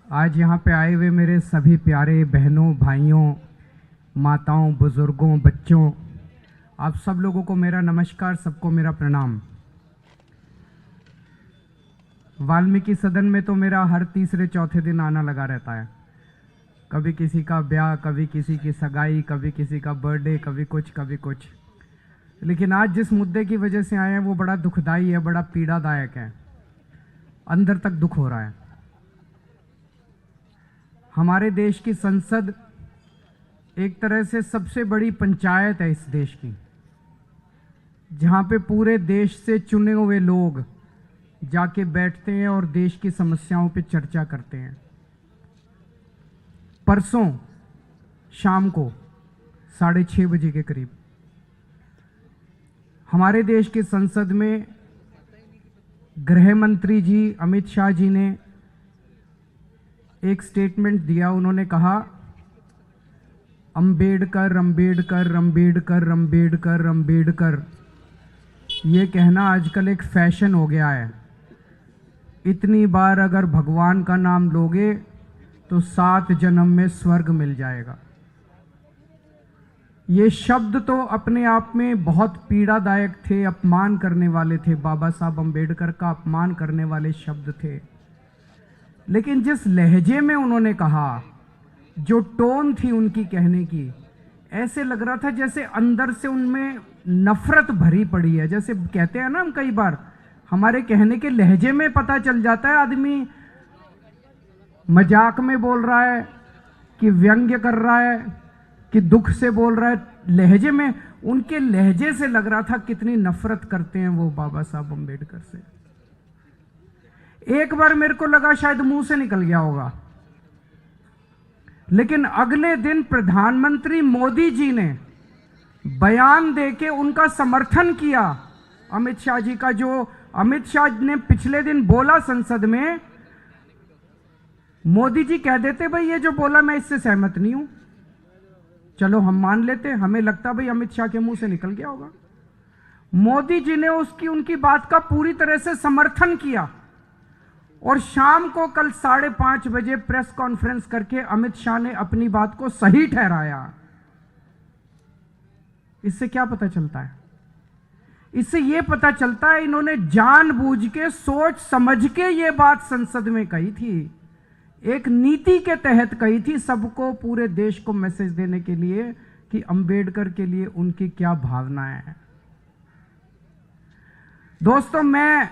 आज यहाँ पे आए हुए मेरे सभी प्यारे बहनों, भाइयों, माताओं, बुजुर्गों, बच्चों, आप सब लोगों को मेरा नमस्कार, सबको मेरा प्रणाम। वाल्मीकि सदन में तो मेरा हर तीसरे चौथे दिन आना लगा रहता है। कभी किसी का ब्याह, कभी किसी की सगाई, कभी किसी का बर्थडे, कभी कुछ कभी कुछ। लेकिन आज जिस मुद्दे की वजह से आए हैं वो बड़ा दुखदाई है, बड़ा पीड़ादायक है। अंदर तक दुख हो रहा है। हमारे देश की संसद एक तरह से सबसे बड़ी पंचायत है इस देश की, जहां पे पूरे देश से चुने हुए लोग जाके बैठते हैं और देश की समस्याओं पे चर्चा करते हैं। परसों शाम को 6:30 बजे के करीब हमारे देश की संसद में गृह मंत्री जी अमित शाह जी ने एक स्टेटमेंट दिया। उन्होंने कहा, अंबेडकर अंबेडकर अंबेडकर अंबेडकर अंबेडकर, ये कहना आजकल एक फैशन हो गया है। इतनी बार अगर भगवान का नाम लोगे तो 7 जन्म में स्वर्ग मिल जाएगा। ये शब्द तो अपने आप में बहुत पीड़ादायक थे, अपमान करने वाले थे, बाबा साहब अंबेडकर का अपमान करने वाले शब्द थे। लेकिन जिस लहजे में उन्होंने कहा, जो टोन थी उनकी कहने की, ऐसे लग रहा था जैसे अंदर से उनमें नफरत भरी पड़ी है। जैसे कहते हैं ना हम, कई बार हमारे कहने के लहजे में पता चल जाता है आदमी मजाक में बोल रहा है कि व्यंग्य कर रहा है कि दुख से बोल रहा है। लहजे में, उनके लहजे से लग रहा था कितनी नफरत करते हैं वो बाबा साहब अंबेडकर से। एक बार मेरे को लगा शायद मुंह से निकल गया होगा, लेकिन अगले दिन प्रधानमंत्री मोदी जी ने बयान देके उनका समर्थन किया। अमित शाह जी का, जो अमित शाह ने पिछले दिन बोला संसद में, मोदी जी कह देते भाई ये जो बोला मैं इससे सहमत नहीं हूं, चलो हम मान लेते। हमें लगता भाई अमित शाह के मुंह से निकल गया होगा। मोदी जी ने उनकी बात का पूरी तरह से समर्थन किया और शाम को कल 5:30 बजे प्रेस कॉन्फ्रेंस करके अमित शाह ने अपनी बात को सही ठहराया। इससे क्या पता चलता है? इससे यह पता चलता है इन्होंने जानबूझ के, सोच समझ के ये बात संसद में कही थी, एक नीति के तहत कही थी, सबको, पूरे देश को मैसेज देने के लिए कि अंबेडकर के लिए उनकी क्या भावनाएं हैं। दोस्तों, मैं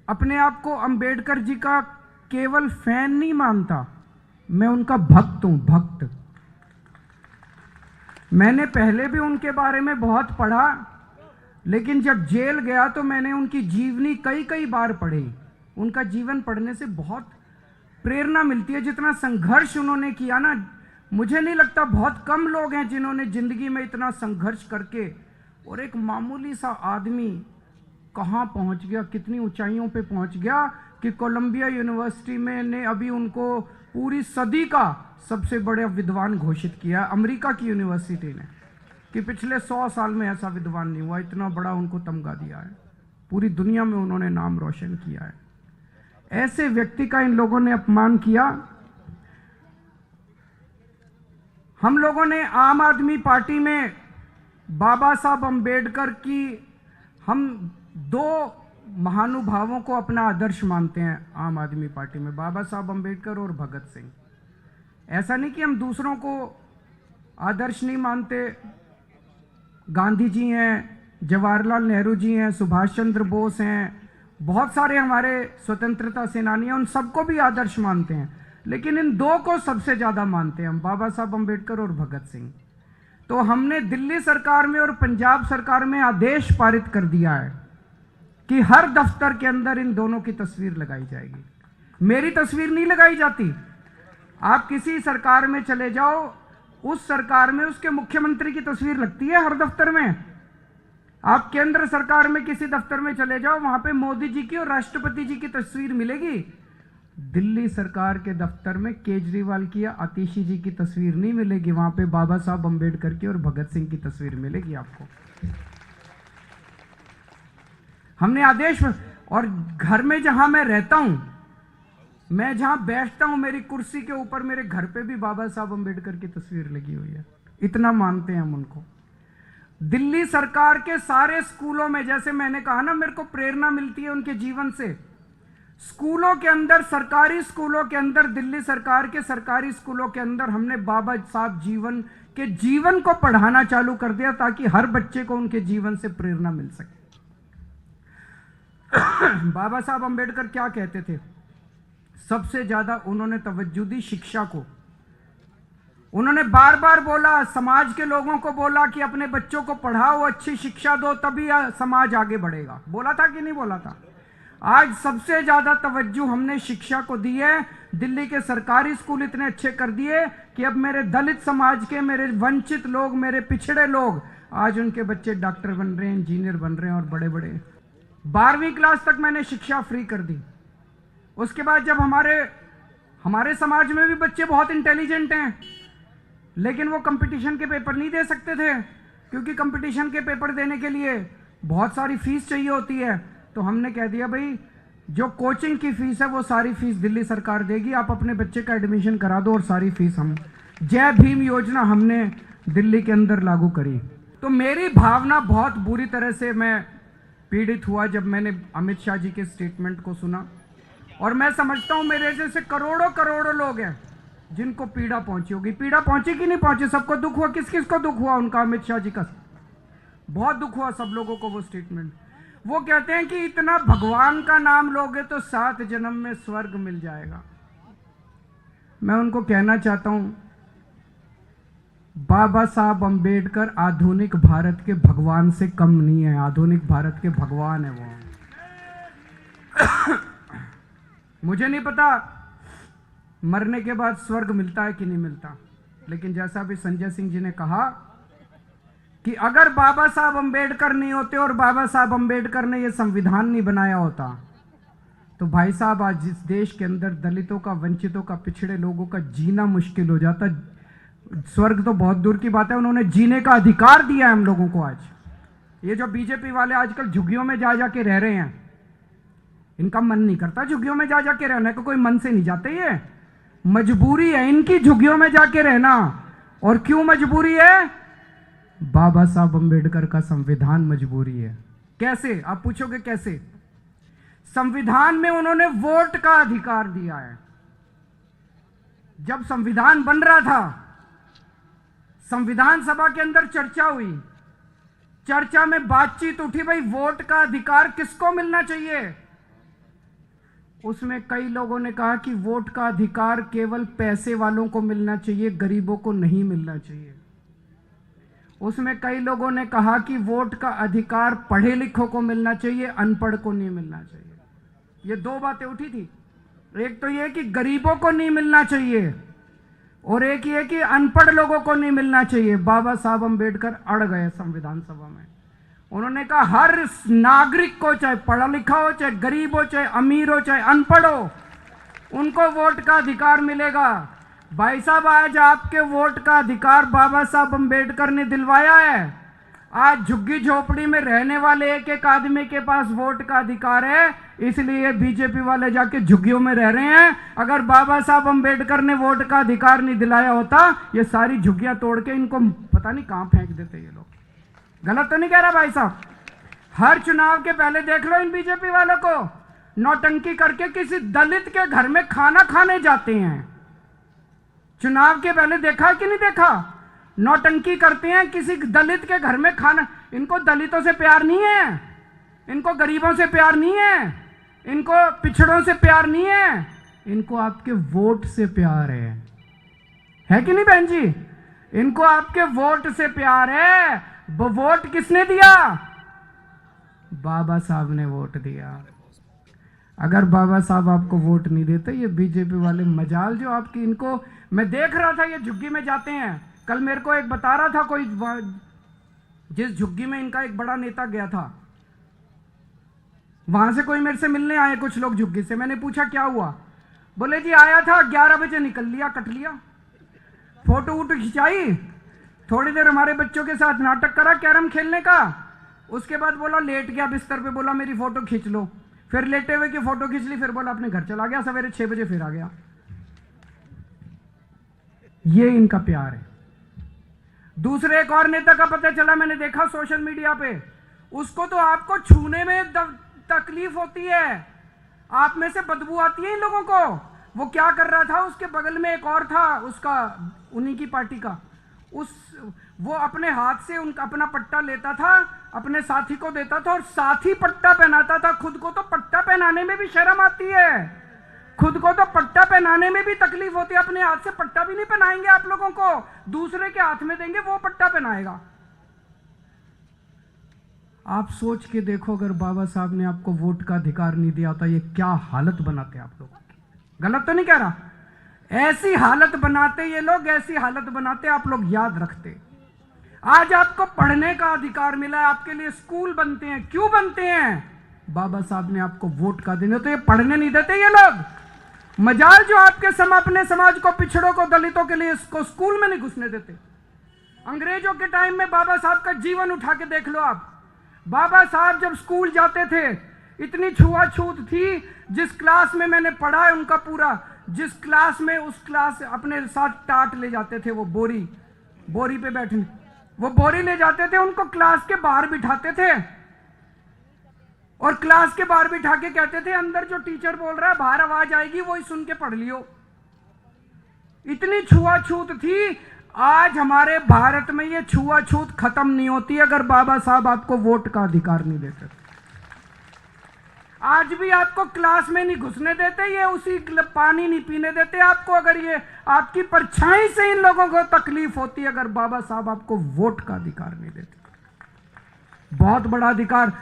अपने आप को अंबेडकर जी का केवल फैन नहीं मानता, मैं उनका भक्त हूं, भक्त। मैंने पहले भी उनके बारे में बहुत पढ़ा, लेकिन जब जेल गया तो मैंने उनकी जीवनी कई बार पढ़ी। उनका जीवन पढ़ने से बहुत प्रेरणा मिलती है। जितना संघर्ष उन्होंने किया ना, मुझे नहीं लगता बहुत कम लोग हैं जिन्होंने जिंदगी में इतना संघर्ष करके, और एक मामूली सा आदमी कहां पहुंच गया, कितनी ऊंचाइयों पे पहुंच गया कि कोलंबिया यूनिवर्सिटी में ने अभी उनको पूरी सदी का सबसे बड़े विद्वान घोषित किया, अमेरिका की यूनिवर्सिटी ने, कि पिछले 100 साल में ऐसा विद्वान नहीं हुआ। इतना बड़ा उनको तमगा दिया है, पूरी दुनिया में उन्होंने नाम रोशन किया है। ऐसे व्यक्ति का इन लोगों ने अपमान किया। हम लोगों ने आम आदमी पार्टी में बाबा साहब अंबेडकर की, हम 2 महानुभावों को अपना आदर्श मानते हैं आम आदमी पार्टी में, बाबा साहब अंबेडकर और भगत सिंह। ऐसा नहीं कि हम दूसरों को आदर्श नहीं मानते। गांधी जी हैं, जवाहरलाल नेहरू जी हैं, सुभाष चंद्र बोस हैं, बहुत सारे हमारे स्वतंत्रता सेनानी हैं, उन सबको भी आदर्श मानते हैं। लेकिन इन 2 को सबसे ज्यादा मानते हैं हम, बाबा साहब अंबेडकर और भगत सिंह। तो हमने दिल्ली सरकार में और पंजाब सरकार में आदेश पारित कर दिया है कि हर दफ्तर के अंदर इन दोनों की तस्वीर लगाई जाएगी। मेरी तस्वीर नहीं लगाई जाती। आप किसी सरकार में चले जाओ, उस सरकार में उसके मुख्यमंत्री की तस्वीर लगती है हर दफ्तर में। आप केंद्र सरकार में किसी दफ्तर में चले जाओ, वहां पे मोदी जी की और राष्ट्रपति जी की तस्वीर मिलेगी। दिल्ली सरकार के दफ्तर में केजरीवाल की या आतिशी जी की तस्वीर नहीं मिलेगी, वहां पे बाबा साहब अंबेडकर की और भगत सिंह की तस्वीर मिलेगी आपको। हमने आदेश, और घर में जहां मैं रहता हूं मैं जहां बैठता हूं मेरी कुर्सी के ऊपर मेरे घर पे भी बाबा साहब अम्बेडकर की तस्वीर लगी हुई है। इतना मानते हैं हम उनको। दिल्ली सरकार के सारे स्कूलों में, जैसे मैंने कहा ना, मेरे को प्रेरणा मिलती है उनके जीवन से। स्कूलों के अंदर, सरकारी स्कूलों के अंदर, दिल्ली सरकार के सरकारी स्कूलों के अंदर हमने बाबा साहब जीवन को पढ़ाना चालू कर दिया ताकि हर बच्चे को उनके जीवन से प्रेरणा मिल सके। बाबा साहब अम्बेडकर क्या कहते थे? सबसे ज्यादा उन्होंने तवज्जो दी शिक्षा को। उन्होंने बार बार बोला, समाज के लोगों को बोला कि अपने बच्चों को पढ़ाओ, अच्छी शिक्षा दो, तभी समाज आगे बढ़ेगा। बोला था कि नहीं बोला था? आज सबसे ज्यादा तवज्जो हमने शिक्षा को दी है। दिल्ली के सरकारी स्कूल इतने अच्छे कर दिए कि अब मेरे दलित समाज के, मेरे वंचित लोग, मेरे पिछड़े लोग, आज उनके बच्चे डॉक्टर बन रहे हैं, इंजीनियर बन रहे हैं और बड़े बड़े। 12वीं क्लास तक मैंने शिक्षा फ्री कर दी। उसके बाद जब हमारे समाज में भी बच्चे बहुत इंटेलिजेंट हैं, लेकिन वो कंपटीशन के पेपर नहीं दे सकते थे, क्योंकि कंपटीशन के पेपर देने के लिए बहुत सारी फीस चाहिए होती है। तो हमने कह दिया, भाई जो कोचिंग की फीस है वो सारी फीस दिल्ली सरकार देगी, आप अपने बच्चे का एडमिशन करा दो और सारी फीस हम। जय भीम योजना हमने दिल्ली के अंदर लागू करी। तो मेरी भावना बहुत बुरी तरह से मैं पीड़ित हुआ जब मैंने अमित शाह जी के स्टेटमेंट को सुना। और मैं समझता हूं मेरे जैसे करोड़ों करोड़ों लोग हैं जिनको पीड़ा पहुंची होगी। पीड़ा पहुंची कि नहीं पहुंची? सबको दुख हुआ। किस किस को दुख हुआ उनका? अमित शाह जी का बहुत दुख हुआ सब लोगों को वो स्टेटमेंट। वो कहते हैं कि इतना भगवान का नाम लोगे तो 7 जन्म में स्वर्ग मिल जाएगा। मैं उनको कहना चाहता हूं, बाबा साहब अम्बेडकर आधुनिक भारत के भगवान से कम नहीं है। आधुनिक भारत के भगवान है वो। मुझे नहीं पता मरने के बाद स्वर्ग मिलता है कि नहीं मिलता, लेकिन जैसा भी संजय सिंह जी ने कहा कि अगर बाबा साहब अम्बेडकर नहीं होते और बाबा साहब अम्बेडकर ने यह संविधान नहीं बनाया होता, तो भाई साहब आज जिस देश के अंदर दलितों का, वंचितों का, पिछड़े लोगों का जीना मुश्किल हो जाता। स्वर्ग तो बहुत दूर की बात है, उन्होंने जीने का अधिकार दिया है हम लोगों को। आज ये जो बीजेपी वाले आजकल झुग्गियों में जा जाके रह रहे हैं, इनका मन नहीं करता झुग्गियों में जा जाके रहने को। कोई मन से नहीं जाते, ये मजबूरी है इनकी झुग्गियों में जाके रहना। और क्यों मजबूरी है? बाबा साहब अम्बेडकर का संविधान मजबूरी है। कैसे? आप पूछोगे कैसे? संविधान में उन्होंने वोट का अधिकार दिया है। जब संविधान बन रहा था, संविधान सभा के अंदर चर्चा हुई, चर्चा में बातचीत उठी, भाई वोट का अधिकार किसको मिलना चाहिए? उसमें कई लोगों ने कहा कि वोट का अधिकार केवल पैसे वालों को मिलना चाहिए, गरीबों को नहीं मिलना चाहिए। उसमें कई लोगों ने कहा कि वोट का अधिकार पढ़े लिखों को मिलना चाहिए, अनपढ़ को नहीं मिलना चाहिए। ये 2 बातें उठी थी। एक तो ये कि गरीबों को नहीं मिलना चाहिए और एक ये कि अनपढ़ लोगों को नहीं मिलना चाहिए। बाबा साहब अम्बेडकर अड़ गए संविधान सभा में। उन्होंने कहा हर नागरिक को, चाहे पढ़ा लिखा हो, चाहे गरीब हो, चाहे अमीर हो, चाहे अनपढ़ हो, उनको वोट का अधिकार मिलेगा। भाई साहब, आज आपके वोट का अधिकार बाबा साहब अम्बेडकर ने दिलवाया है। आज झुग्गी झोपड़ी में रहने वाले एक एक आदमी के पास वोट का अधिकार है, इसलिए बीजेपी वाले जाके झुग्गियों में रह रहे हैं। अगर बाबा साहब अम्बेडकर ने वोट का अधिकार नहीं दिलाया होता, ये सारी झुग्गियां तोड़ के इनको पता नहीं कहां फेंक देते ये लोग। गलत तो नहीं कह रहा भाई साहब? हर चुनाव के पहले देख लो इन बीजेपी वालों को, नौटंकी करके किसी दलित के घर में खाना खाने जाते हैं। चुनाव के पहले देखा कि नहीं देखा? नौटंकी करते हैं किसी दलित के घर में खाना। इनको दलितों से प्यार नहीं है, इनको गरीबों से प्यार नहीं है, इनको पिछड़ों से प्यार नहीं है, इनको आपके वोट से प्यार है कि नहीं बहन जी? इनको आपके वोट से प्यार है। वो वोट किसने दिया? बाबा साहब ने वोट दिया। अगर बाबा साहब आपको वोट नहीं देते, ये बीजेपी वाले मजाल जो आपकी, इनको मैं देख रहा था ये झुग्गी में जाते हैं। कल मेरे को एक बता रहा था कोई, जिस झुग्गी में इनका एक बड़ा नेता गया था, वहां से कोई मेरे से मिलने आए कुछ लोग झुग्गी से। मैंने पूछा क्या हुआ? बोले जी आया था 11 बजे निकल लिया, कट लिया। फोटो वोटो खिंचाई, थोड़ी देर हमारे बच्चों के साथ नाटक करा कैरम खेलने का, उसके बाद बोला लेट गया बिस्तर पे, बोला मेरी फोटो खींच लो। फिर लेटे हुए की फोटो खींच ली, फिर बोला अपने घर चला गया, सवेरे 6 बजे फिर आ गया। ये इनका प्यार है। दूसरे एक और नेता का पता चला, मैंने देखा सोशल मीडिया पे, उसको तो आपको छूने में तकलीफ होती है, आप में से बदबू आती है इन लोगों को। वो क्या कर रहा था, उसके बगल में एक और था उसका, उन्हीं की पार्टी का, वो अपने हाथ से उनका अपना पट्टा लेता था, अपने साथी को देता था और साथी पट्टा पहनाता था। खुद को तो पट्टा पहनाने में भी शर्म आती है, खुद को तो पट्टा पहनाने में भी तकलीफ होती है। अपने हाथ से पट्टा भी नहीं पहनाएंगे आप लोगों को, दूसरे के हाथ में देंगे, वो पट्टा पहनाएगा। आप सोच के देखो, अगर बाबा साहब ने आपको वोट का अधिकार नहीं दिया होता, ये क्या हालत बनाते आप लोगों की। गलत तो नहीं कह रहा, ऐसी हालत बनाते ये लोग, ऐसी हालत बनाते, आप लोग याद रखते। आज आपको पढ़ने का अधिकार मिला है, आपके लिए स्कूल बनते हैं, क्यों बनते हैं? बाबा साहब ने आपको वोट का देने, तो ये पढ़ने नहीं देते ये लोग। मजाल जो आपके अपने समाज को, पिछड़ों को, दलितों के लिए इसको स्कूल में नहीं घुसने देते। अंग्रेजों के टाइम में बाबा साहब का जीवन उठा के देख लो आप। बाबा साहब जब स्कूल जाते थे, इतनी छुआछूत थी। जिस क्लास में मैंने पढ़ा है उनका पूरा, जिस क्लास में, उस क्लास अपने साथ टाट ले जाते थे, वो बोरी पे बैठने, वो बोरी ले जाते थे, उनको क्लास के बाहर बिठाते थे और क्लास के बाहर बिठा के कहते थे, अंदर जो टीचर बोल रहा है बाहर आवाज आएगी, वही सुन के पढ़ लियो। इतनी छुआछूत थी। आज हमारे भारत में ये छुआछूत खत्म नहीं होती अगर बाबा साहब आपको वोट का अधिकार नहीं देते। आज भी आपको क्लास में नहीं घुसने देते, ये उसी पानी नहीं पीने देते आपको, अगर ये आपकी परछाई से इन लोगों को तकलीफ होती है, अगर बाबा साहब आपको वोट का अधिकार नहीं देते। बहुत बड़ा अधिकार